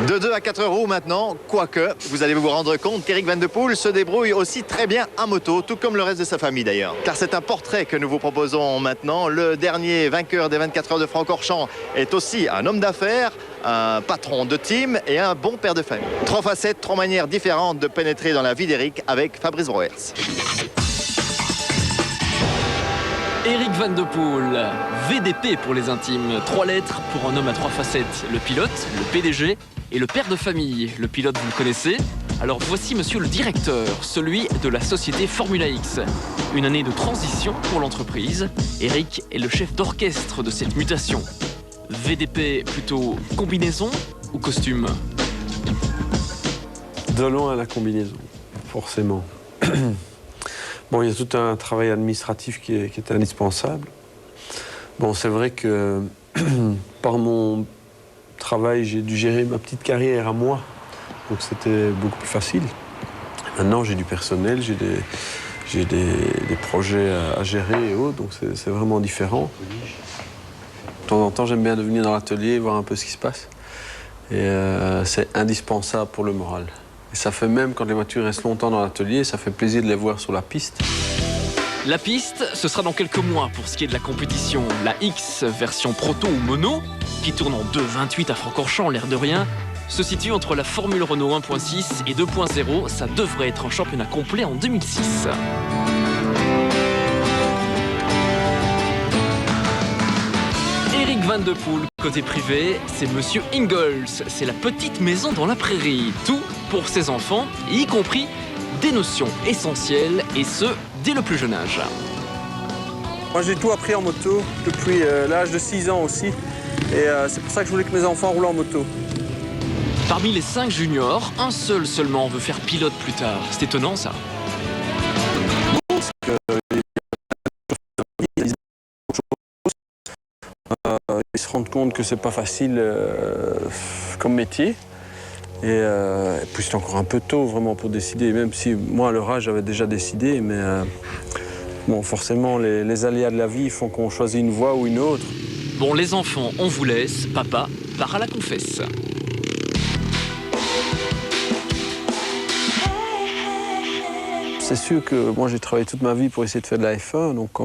De 2 à 4 roues maintenant, quoique vous allez vous rendre compte qu'Éric Van de Poel se débrouille aussi très bien à moto, tout comme le reste de sa famille d'ailleurs. Car c'est un portrait que nous vous proposons maintenant. Le dernier vainqueur des 24 heures de Francorchamps est aussi un homme d'affaires, un patron de team et un bon père de famille. 3 facettes, 3 manières différentes de pénétrer dans la vie d'Éric avec Fabrice Broers. Éric Van de Poel, VDP pour les intimes, 3 lettres pour un homme à 3 facettes. Le pilote, le PDG et le père de famille. Le pilote, vous le connaissez. Alors voici monsieur le directeur, celui de la société Formula X. Une année de transition pour l'entreprise. Éric est le chef d'orchestre de cette mutation. VDP plutôt combinaison ou costume? De loin la combinaison, forcément. Bon, il y a tout un travail administratif qui est indispensable. Bon, c'est vrai que par mon travail, j'ai dû gérer ma petite carrière à moi. Donc c'était beaucoup plus facile. Maintenant, j'ai du personnel, j'ai des projets à gérer et autres, donc c'est vraiment différent. De temps en temps, j'aime bien venir dans l'atelier, voir un peu ce qui se passe. Et c'est indispensable pour le moral. Et ça fait même, quand les voitures restent longtemps dans l'atelier, ça fait plaisir de les voir sur la piste. La piste, ce sera dans quelques mois pour ce qui est de la compétition. La X, version proto ou mono, qui tourne en 2.28 à Francorchamps, l'air de rien, se situe entre la Formule Renault 1.6 et 2.0. Ça devrait être un championnat complet en 2006. Éric Van de Poel, côté privé, c'est Monsieur Ingalls. C'est la petite maison dans la prairie. Tout pour ses enfants, y compris des notions essentielles, et ce, dès le plus jeune âge. Moi, j'ai tout appris en moto depuis l'âge de 6 ans aussi. Et c'est pour ça que je voulais que mes enfants roulent en moto. Parmi les 5 juniors, un seul seulement veut faire pilote plus tard. C'est étonnant, ça. Ils se rendent compte que c'est pas facile comme métier. Et puis c'est encore un peu tôt vraiment pour décider, même si moi à leur âge j'avais déjà décidé, mais bon, forcément les aléas de la vie font qu'on choisit une voie ou une autre. Bon, les enfants, on vous laisse. Papa part à la confesse. C'est sûr que moi j'ai travaillé toute ma vie pour essayer de faire de la F1, donc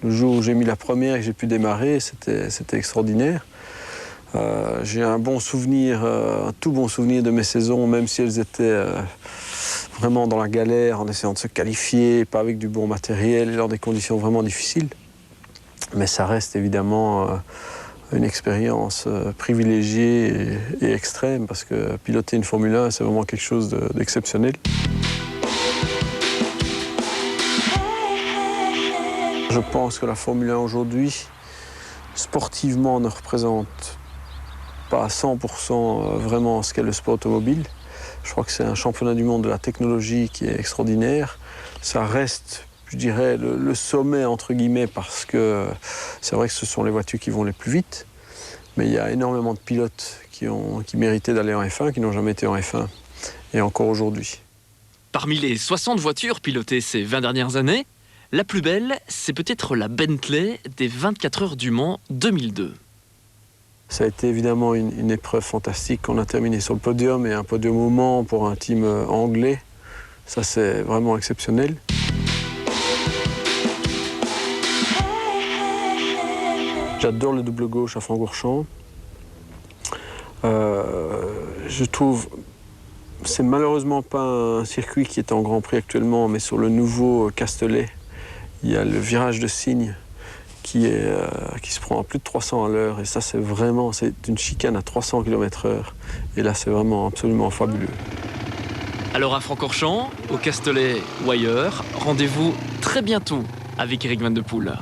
le jour où j'ai mis la première et que j'ai pu démarrer, c'était extraordinaire. J'ai un bon souvenir, un tout bon souvenir de mes saisons, même si elles étaient vraiment dans la galère, en essayant de se qualifier, pas avec du bon matériel, et dans des conditions vraiment difficiles. Mais ça reste évidemment une expérience privilégiée et extrême, parce que piloter une Formule 1, c'est vraiment quelque chose d'exceptionnel. Je pense que la Formule 1 aujourd'hui, sportivement, ne représente pas à 100% vraiment ce qu'est le sport automobile. Je crois que c'est un championnat du monde de la technologie qui est extraordinaire. Ça reste, je dirais, le sommet, entre guillemets, parce que c'est vrai que ce sont les voitures qui vont les plus vite. Mais il y a énormément de pilotes qui méritaient d'aller en F1, qui n'ont jamais été en F1, et encore aujourd'hui. Parmi les 60 voitures pilotées ces 20 dernières années, la plus belle, c'est peut-être la Bentley des 24 heures du Mans 2002. Ça a été évidemment une épreuve fantastique. On a terminé sur le podium, et un podium au Mans pour un team anglais. Ça, c'est vraiment exceptionnel. J'adore le double gauche à Francorchamps. Je trouve... C'est malheureusement pas un circuit qui est en Grand Prix actuellement, mais sur le nouveau Castellet, il y a le virage de Signes qui se prend à plus de 300 à l'heure. Et ça, c'est une chicane à 300 km/h. Et là, c'est vraiment absolument fabuleux. Alors à Francorchamps, au Castellet ou ailleurs, rendez-vous très bientôt avec Éric Van de Poel.